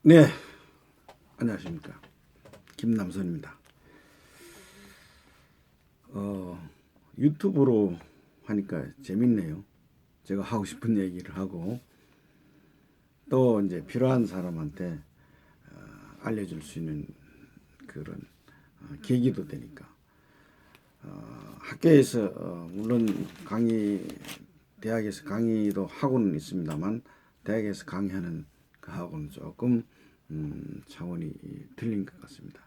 네, 안녕하십니까. 김남선입니다. 유튜브로 하니까 재밌네요. 제가 하고 싶은 얘기를 하고 또 이제 필요한 사람한테 알려줄 수 있는 그런 계기도 되니까. 학교에서 물론 대학에서 강의도 하고는 있습니다만 대학에서 강의하는 그 하고는 조금 차원이 틀린 것 같습니다.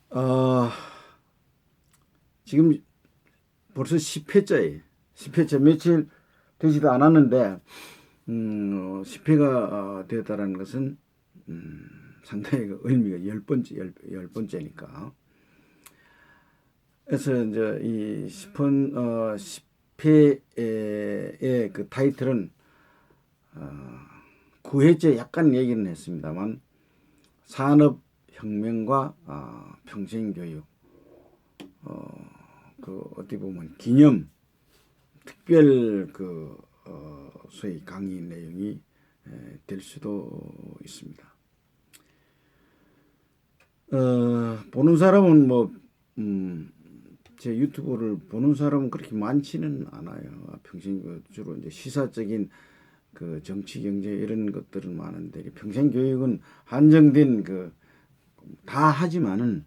어, 지금 벌써 10회째예요. 10회째 며칠 되지도 않았는데 10회가 되었다는 것은 상당히 그 의미가 열 번째니까. 그래서 이제 이 10회의 그 타이틀은 9회째 약간 얘기는 했습니다만 산업혁명과 평생교육, 그 어떻게 보면 기념 특별 소위 강의 내용이 될 수도 있습니다. 보는 사람은 제 유튜브를 보는 사람은 그렇게 많지는 않아요. 평생 주로 이제 시사적인 그 정치 경제 이런 것들은 많은데 평생 교육은 한정된 다 하지만은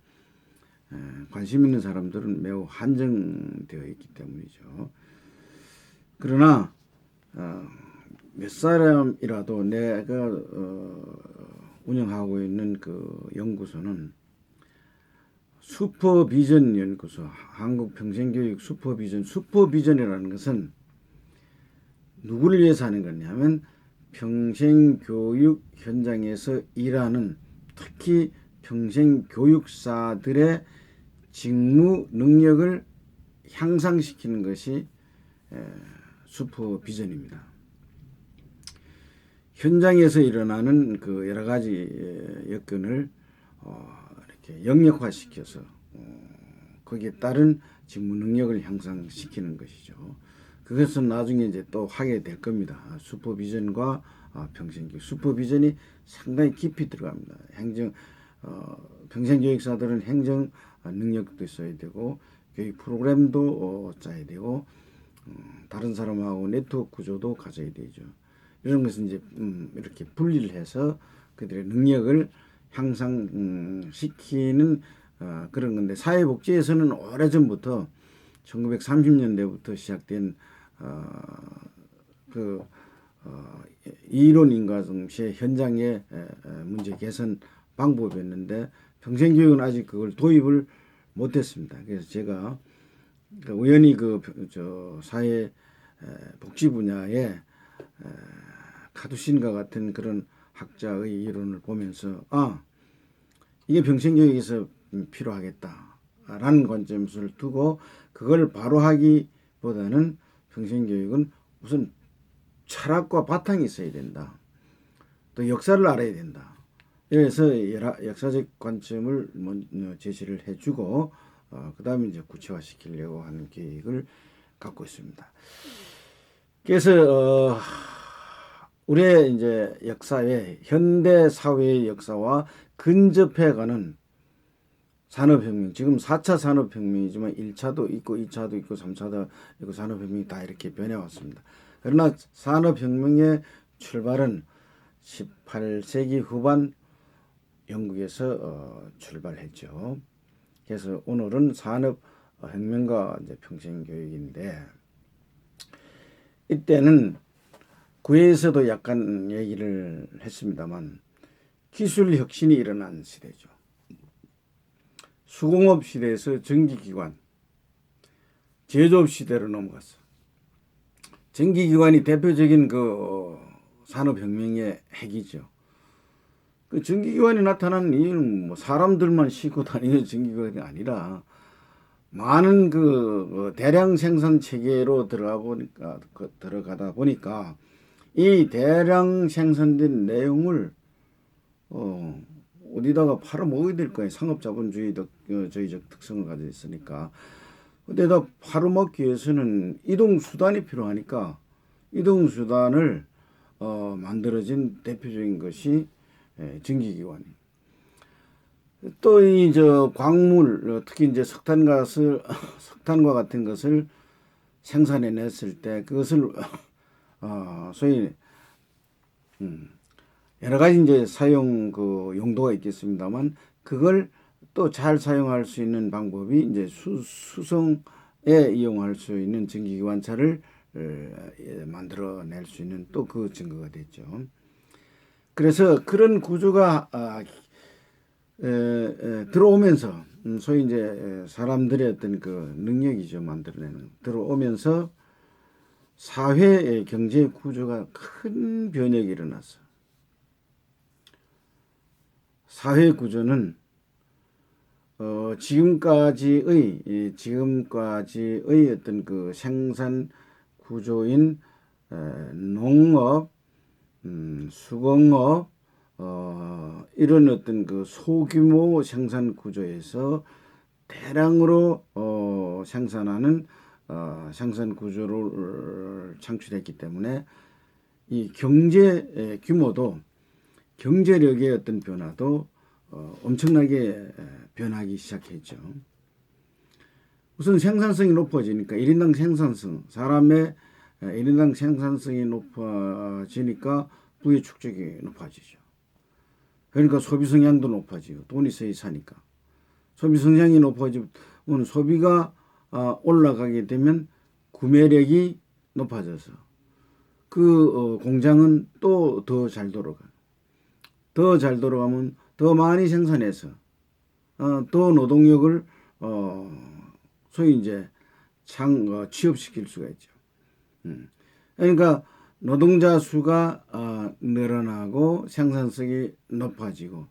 관심 있는 사람들은 매우 한정되어 있기 때문이죠. 그러나 몇 사람이라도 내가 운영하고 있는 그 연구소는 슈퍼비전 연구소, 한국평생교육 슈퍼비전이라는 것은 누구를 위해서 하는 거냐면 평생교육 현장에서 일하는 특히 평생교육사들의 직무 능력을 향상시키는 것이 슈퍼비전입니다. 현장에서 일어나는 그 여러 가지 여건을 이렇게 영역화시켜서 거기에 따른 직무 능력을 향상시키는 것이죠. 그것은 나중에 이제 또 하게 될 겁니다. 슈퍼비전과 평생교육. 슈퍼비전이 상당히 깊이 들어갑니다. 평생교육사들은 행정 능력도 있어야 되고 교육 프로그램도 짜야 되고 다른 사람하고 네트워크 구조도 가져야 되죠. 이런 것은 이제 이렇게 분리를 해서 그들의 능력을 향상시키는 그런 건데 사회복지에서는 오래전부터 1930년대부터 시작된 그 이론 인과성시의 현장의 문제 개선 방법이었는데 평생교육은 아직 그걸 도입을 못했습니다. 그래서 제가 우연히 사회 복지 분야에 카두신과 같은 그런 학자의 이론을 보면서 이게 평생교육에서 필요하겠다라는 관점을 두고 그걸 바로 하기보다는 평생교육은 우선 철학과 바탕이 있어야 된다. 또 역사를 알아야 된다. 그래서 역사적 관점을 제시를 해주고 그 다음에 이제 구체화시키려고 하는 계획을 갖고 있습니다. 그래서 우리의 이제 현대 사회의 역사와 근접해가는 산업혁명, 지금 4차 산업혁명이지만 1차도 있고 2차도 있고 3차도 있고 산업혁명이 다 이렇게 변해왔습니다. 그러나 산업혁명의 출발은 18세기 후반 영국에서 출발했죠. 그래서 오늘은 산업혁명과 이제 평생교육인데 이때는 구에서도 약간 얘기를 했습니다만 기술 혁신이 일어난 시대죠. 수공업 시대에서 전기기관, 제조업 시대로 넘어갔어. 전기기관이 대표적인 그 산업혁명의 핵이죠. 그 전기기관이 나타난 이유는 사람들만 싣고 다니는 전기기관이 아니라 많은 대량 생산 체계로 들어가다 보니까 이 대량 생산된 내용을 어디다가 팔아먹어야 될 거예요. 상업자본주의적 특성을 가지고 있으니까. 근데다 팔아먹기 위해서는 이동수단이 필요하니까 이동수단을 만들어진 대표적인 것이 전기기관입니다. 또 이 저 광물, 특히 이제 석탄과 같은 것을 생산해냈을 때 그것을 소위 여러 가지 이제 사용 그 용도가 있겠습니다만 그걸 또 잘 사용할 수 있는 방법이 이제 수성에 이용할 수 있는 전기기관차를 만들어낼 수 있는 또 그 증거가 됐죠. 그래서 그런 구조가 들어오면서 소위 이제 사람들의 어떤 그 능력이죠, 만들어내는 들어오면서 사회 경제 구조가 큰 변혁이 일어났어. 사회 구조는 지금까지의 어떤 그 생산 구조인 농업, 수공업, 이런 어떤 그 소규모 생산 구조에서 대량으로 생산하는 생산 구조를 창출했기 때문에 이 경제 규모도 경제력의 어떤 변화도 엄청나게 변하기 시작했죠. 우선 생산성이 높아지니까 1인당 생산성, 사람의 1인당 생산성이 높아지니까 부의 축적이 높아지죠. 그러니까 소비 성향도 높아지고 돈이 있어야 사니까. 소비 성향이 높아지면 소비가 올라가게 되면 구매력이 높아져서 그 공장은 또 더 잘 돌아가요. 더 잘 돌아가면 더 많이 생산해서 더 노동력을 소위 이제 취업시킬 수가 있죠. 그러니까 노동자 수가 늘어나고 생산성이 높아지고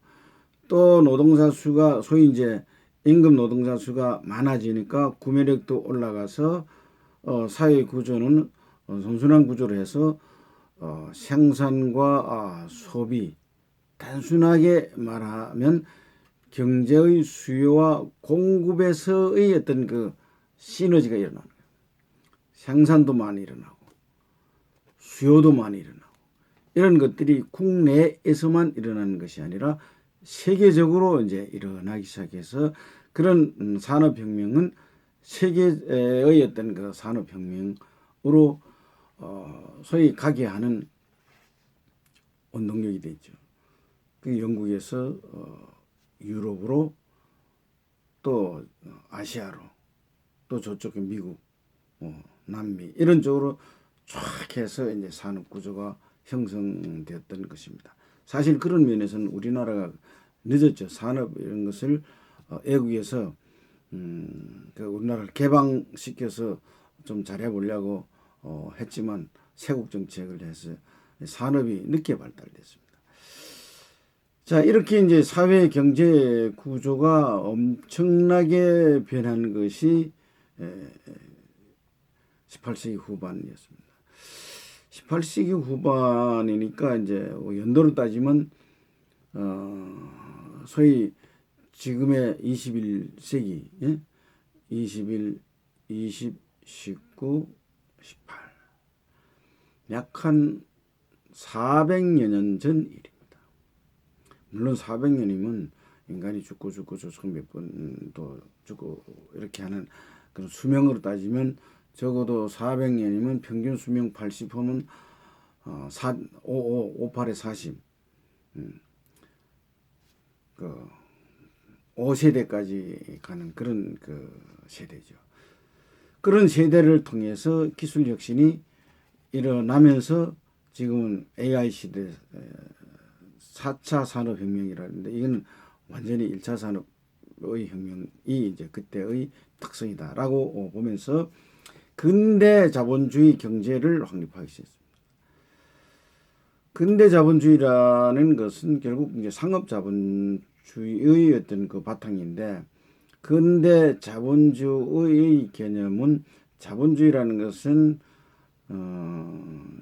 또 노동자 수가 소위 이제 임금 노동자 수가 많아지니까 구매력도 올라가서 사회 구조는 선순환 구조로 해서 생산과 소비, 단순하게 말하면 경제의 수요와 공급에서의 어떤 그 시너지가 일어나는 거예요. 생산도 많이 일어나고 수요도 많이 일어나고 이런 것들이 국내에서만 일어나는 것이 아니라 세계적으로 이제 일어나기 시작해서 그런 산업혁명은 세계의 어떤 그 산업혁명으로 소위 가게 하는 원동력이 되죠. 그 영국에서 유럽으로 또 아시아로 또 저쪽에 미국, 남미 이런 쪽으로 쫙 해서 이제 산업 구조가 형성되었던 것입니다. 사실 그런 면에서는 우리나라가 늦었죠. 산업 이런 것을 애국에서 그 우리나라를 개방시켜서 좀 잘해보려고 했지만 세국 정책을 해서 산업이 늦게 발달됐습니다. 자, 이렇게 이제 사회 경제 구조가 엄청나게 변한 것이 18세기 후반이었습니다. 18세기 후반이니까 이제 연도로 따지면 소위 지금의 21세기, 21, 20, 19, 18 약 한 400여 년 전 일입니다. 물론 400년이면 인간이 죽고 몇 번도 죽고 이렇게 하는 그런 수명으로 따지면 적어도 400년이면 평균 수명 80하면 58에 40 그 5세대까지 가는 그런 그 세대죠. 그런 세대를 통해서 기술 혁신이 일어나면서 지금은 AI 시대 4차 산업혁명이라는데 이건 완전히 1차 산업의 혁명이 이제 그때의 특성이다라고 보면서 근대 자본주의 경제를 확립하기 시작했습니다. 근대 자본주의라는 것은 결국 이제 상업 자본주의의 어떤 그 바탕인데 근대 자본주의의 개념은 자본주의라는 것은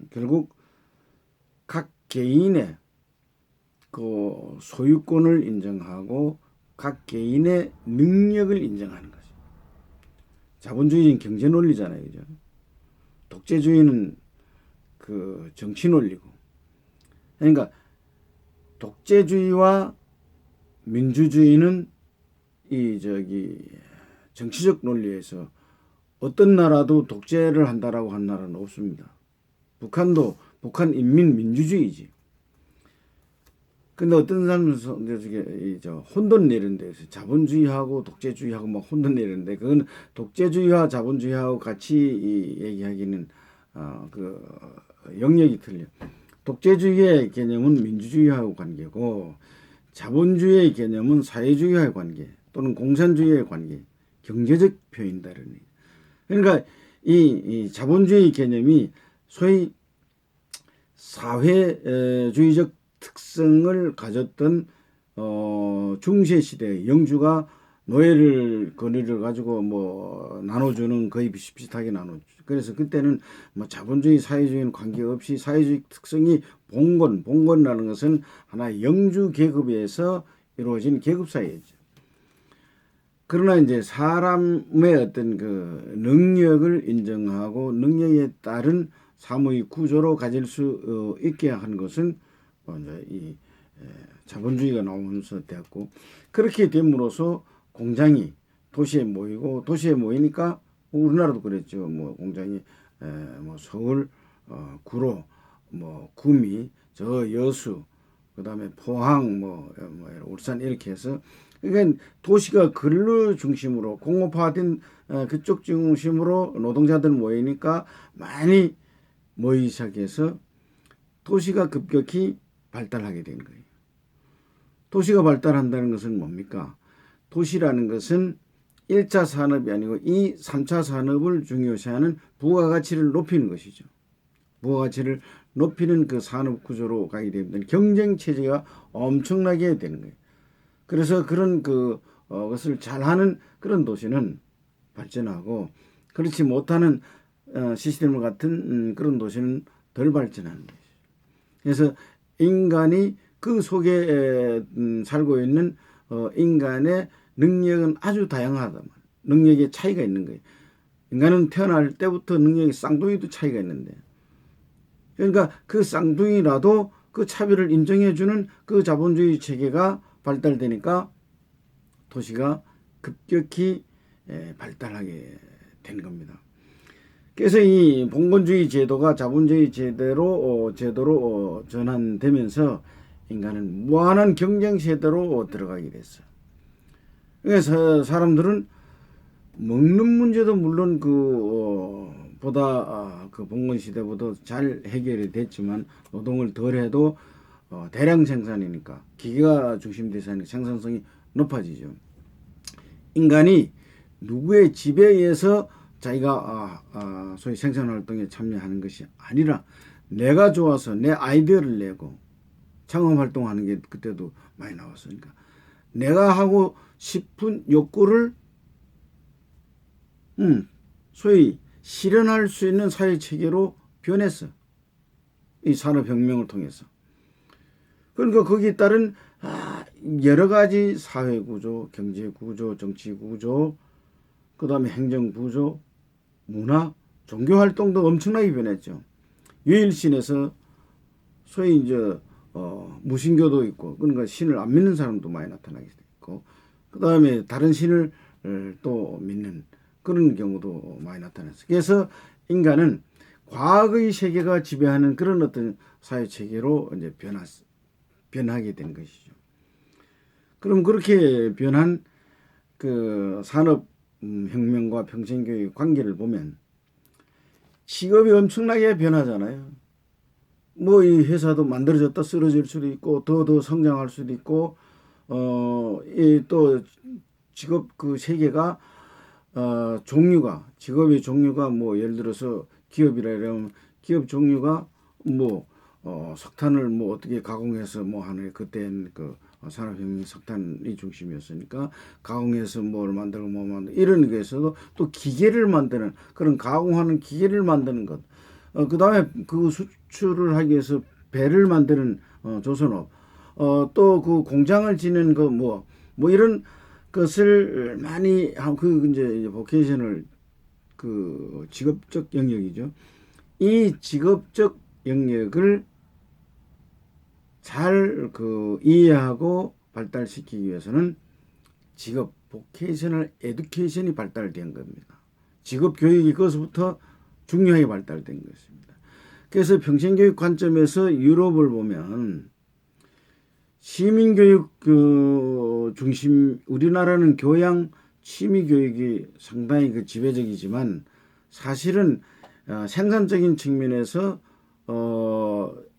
결국 각 개인의 그 소유권을 인정하고 각 개인의 능력을 인정하는 거죠. 자본주의는 경제 논리잖아요, 그죠? 독재주의는 그 정치 논리고 그러니까 독재주의와 민주주의는 이 정치적 논리에서 어떤 나라도 독재를 한다라고 한 나라는 없습니다. 북한도 북한 인민민주주의지. 근데 어떤 사람은 혼돈 내는데 자본주의하고 독재주의하고 막 혼돈 내는데 그건 독재주의와 자본주의하고 같이 얘기하기는 그 영역이 틀려. 독재주의의 개념은 민주주의하고 관계고 자본주의의 개념은 사회주의와의 관계 또는 공산주의의 관계, 경제적 표현이다라는 얘기. 그러니까 이 자본주의 개념이 소위 사회주의적 특성을 가졌던 중세 시대 영주가 노예를 권리를 가지고 뭐 나눠주는 거의 비슷비슷하게 나눠주. 그래서 그때는 뭐 자본주의 사회주의는 관계없이 사회주의 특성이 봉건이라는 것은 하나의 영주 계급에서 이루어진 계급 사회였죠. 그러나 이제 사람의 어떤 그 능력을 인정하고 능력에 따른 사무의 구조로 가질 수 있게 한 것은 이제 이 자본주의가 나오면서 되었고 그렇게 됨으로써 공장이 도시에 모이고 도시에 모이니까 우리나라도 그랬죠. 뭐 공장이 뭐 서울, 구로, 뭐 구미, 저 여수, 그다음에 포항, 뭐 울산 이렇게 해서 그러니까 도시가 근로 중심으로 공업화된 그쪽 중심으로 노동자들 모이니까 많이 모이기 시작해서 도시가 급격히 발달하게 된 거예요. 도시가 발달한다는 것은 뭡니까? 도시라는 것은 1차 산업이 아니고 2, 3차 산업을 중요시하는 부가가치를 높이는 것이죠. 부가가치를 높이는 그 산업 구조로 가게 되면 경쟁 체제가 엄청나게 되는 거예요. 그래서 그런 것을 잘하는 그런 도시는 발전하고 그렇지 못하는 시스템 같은 그런 도시는 덜 발전하는 거죠. 그래서 인간이 그 속에 살고 있는 인간의 능력은 아주 다양하다만 능력의 차이가 있는 거예요. 인간은 태어날 때부터 능력이 쌍둥이도 차이가 있는데 그러니까 그 쌍둥이라도 그 차별을 인정해주는 그 자본주의 체계가 발달되니까 도시가 급격히 발달하게 된 겁니다. 그래서 이 봉건주의 제도가 자본주의 제도로 전환되면서 인간은 무한한 경쟁 세대로 들어가게 됐어요. 그래서 사람들은 먹는 문제도 물론 보다 그 봉건 시대보다 잘 해결이 됐지만 노동을 덜해도 대량 생산이니까 기계가 중심돼서 생산성이 높아지죠. 인간이 누구의 지배에 의해서 자기가 소위 생산활동에 참여하는 것이 아니라 내가 좋아서 내 아이디어를 내고 창업활동하는 게 그때도 많이 나왔으니까 내가 하고 싶은 욕구를 소위 실현할 수 있는 사회체계로 변했어. 이 산업혁명을 통해서. 그러니까 거기에 따른 여러 가지 사회구조, 경제구조, 정치구조, 그 다음에 행정구조, 문화, 종교활동도 엄청나게 변했죠. 유일신에서 소위 이제 무신교도 있고 그러니까 신을 안 믿는 사람도 많이 나타나게 있고 그 다음에 다른 신을 또 믿는 그런 경우도 많이 나타났어요. 그래서 인간은 과거의 세계가 지배하는 그런 어떤 사회 체계로 이제 변하게 된 것이죠. 그럼 그렇게 변한 그 산업 혁명과 평생교육 관계를 보면 직업이 엄청나게 변하잖아요. 뭐 이 회사도 만들어졌다 쓰러질 수도 있고 더 성장할 수도 있고 이 또 직업 그 세계가 종류가 직업의 종류가 뭐 예를 들어서 기업이라 이러면 기업 종류가 뭐 석탄을 뭐 어떻게 가공해서 뭐 하는 그때는 그 산업혁명 석탄이 중심이었으니까 가공해서 뭘 만들고 뭐 만들고 이런 거에서도 또 기계를 만드는 그런 가공하는 기계를 만드는 것 그 다음에 그 수출을 하기 위해서 배를 만드는 조선업 또 그 공장을 짓는 그 뭐 이런 것을 많이 그 이제 보케이셔널 그 직업적 영역이죠. 이 직업적 영역을 잘 그 이해하고 발달시키기 위해서는 직업 보케이셔널 에듀케이션이 발달된 겁니다. 직업 교육이 거기서부터 중요하게 발달된 것입니다. 그래서 평생교육 관점에서 유럽을 보면 시민교육 그 중심, 우리나라는 교양 취미교육이 상당히 그 지배적이지만 사실은 생산적인 측면에서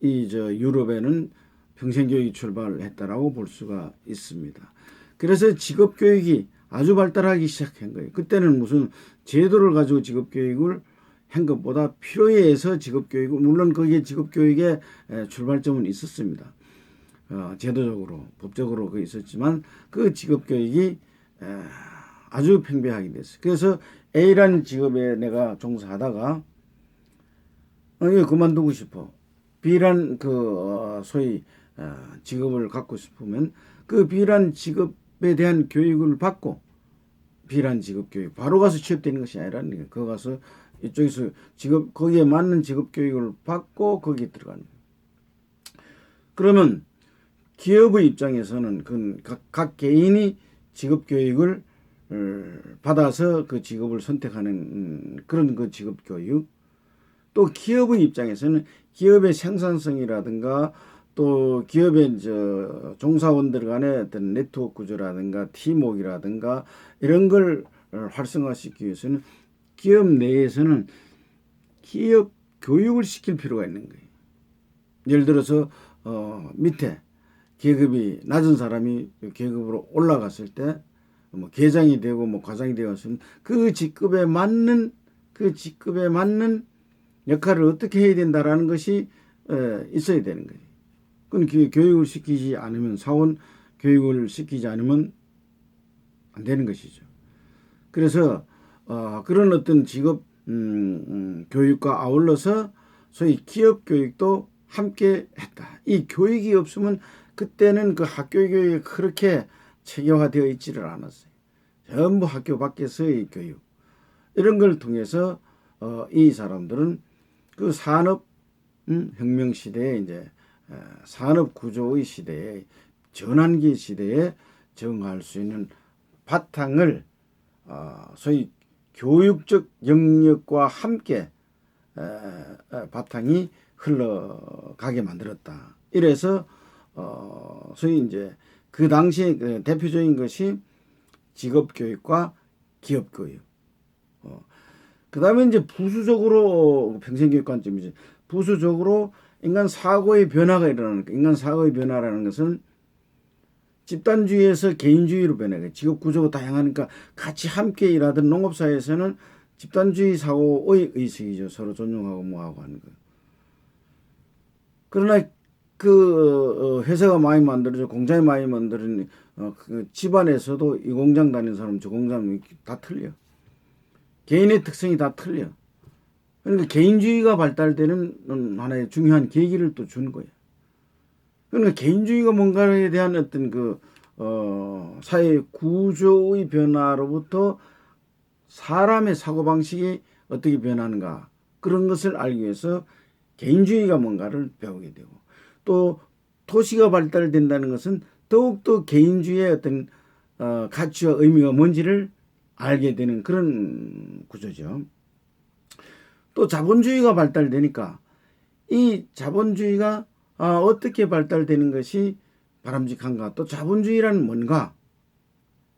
이 저 유럽에는 평생교육이 출발했다라고 볼 수가 있습니다. 그래서 직업교육이 아주 발달하기 시작한 거예요. 그때는 무슨 제도를 가지고 직업교육을 한 것보다 필요에 의해서 직업교육을, 물론 거기에 직업교육의 출발점은 있었습니다. 제도적으로 법적으로 그 있었지만 그 직업교육이 아주 팽배하게 됐어요. 그래서 A라는 직업에 내가 종사하다가 이거 그만두고 싶어. B란 그 소위 직업을 갖고 싶으면 그 B란 직업에 대한 교육을 받고 B란 직업 교육 바로 가서 취업되는 것이 아니라는 거예요. 거기 가서 이쪽에서 직업 거기에 맞는 직업 교육을 받고 거기에 들어가는 거예요. 그러면 기업의 입장에서는 각 개인이 직업 교육을 받아서 그 직업을 선택하는 그런 그 직업 교육, 또 기업의 입장에서는 기업의 생산성이라든가 또 기업의 종사원들 간의 어떤 네트워크 구조라든가 팀워크라든가 이런 걸 활성화시키기 위해서는 기업 내에서는 기업 교육을 시킬 필요가 있는 거예요. 예를 들어서 밑에 계급이 낮은 사람이 계급으로 올라갔을 때 뭐 계장이 되고 뭐 과장이 되었으면 그 직급에 맞는 역할을 어떻게 해야 된다라는 것이 있어야 되는 거예요. 그건 교육을 시키지 않으면, 사원 교육을 시키지 않으면 안 되는 것이죠. 그래서 그런 어떤 직업 교육과 아울러서 소위 기업 교육도 함께 했다. 이 교육이 없으면 그때는 그 학교 교육이 그렇게 체계화되어 있지를 않았어요. 전부 학교 밖에서의 교육. 이런 걸 통해서 이 사람들은 그 산업 혁명 시대에 이제 산업 구조의 시대에 전환기 시대에 적응할 수 있는 바탕을 소위 교육적 영역과 함께 바탕이 흘러가게 만들었다. 이래서 소위 이제 그 당시에 그 대표적인 것이 직업 교육과 기업 교육. 그 다음에 이제 부수적으로 평생교육 관점이지. 부수적으로 인간 사고의 변화가 일어나는 거예요. 인간 사고의 변화라는 것은 집단주의에서 개인주의로 변해요. 직업 구조가 다양하니까 같이 함께 일하던 농업사회에서는 집단주의 사고의 의식이죠. 서로 존중하고 뭐하고 하는 거. 그러나 그 회사가 많이 만들어져 공장이 많이 만들어진 그 집안에서도 이 공장 다니는 사람 저 공장 다 틀려. 개인의 특성이 다 틀려. 그러니까 개인주의가 발달되는 하나의 중요한 계기를 또 준 거예요. 그러니까 개인주의가 뭔가에 대한 어떤 그 사회 구조의 변화로부터 사람의 사고방식이 어떻게 변하는가 그런 것을 알기 위해서 개인주의가 뭔가를 배우게 되고, 또 도시가 발달된다는 것은 더욱더 개인주의의 어떤 가치와 의미가 뭔지를 알게 되는 그런 구조죠. 또 자본주의가 발달되니까 이 자본주의가 어떻게 발달되는 것이 바람직한가, 또 자본주의란 뭔가,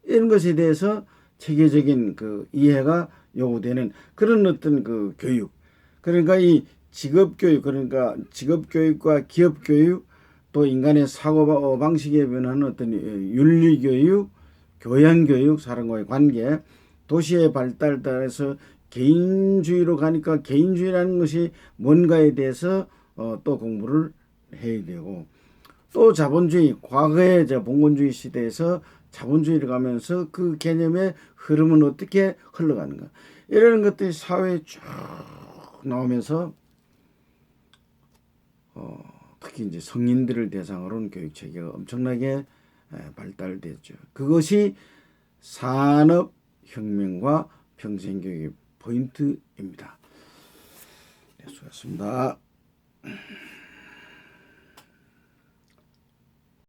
이런 것에 대해서 체계적인 그 이해가 요구되는 그런 어떤 그 교육. 그러니까 이 직업교육, 그러니까 직업교육과 기업교육, 또 인간의 사고방식에 변하는 어떤 윤리교육, 교양교육, 사람과의 관계, 도시의 발달 따라서 개인주의로 가니까 개인주의라는 것이 뭔가에 대해서 또 공부를 해야 되고, 또 자본주의, 과거의 봉건주의 시대에서 자본주의를 가면서 그 개념의 흐름은 어떻게 흘러가는가, 이런 것들이 사회에 쭉 나오면서 특히 이제 성인들을 대상으로 교육 체계가 엄청나게 발달됐죠. 그것이 산업혁명과 평생교육의 포인트입니다. 네, 수고하셨습니다.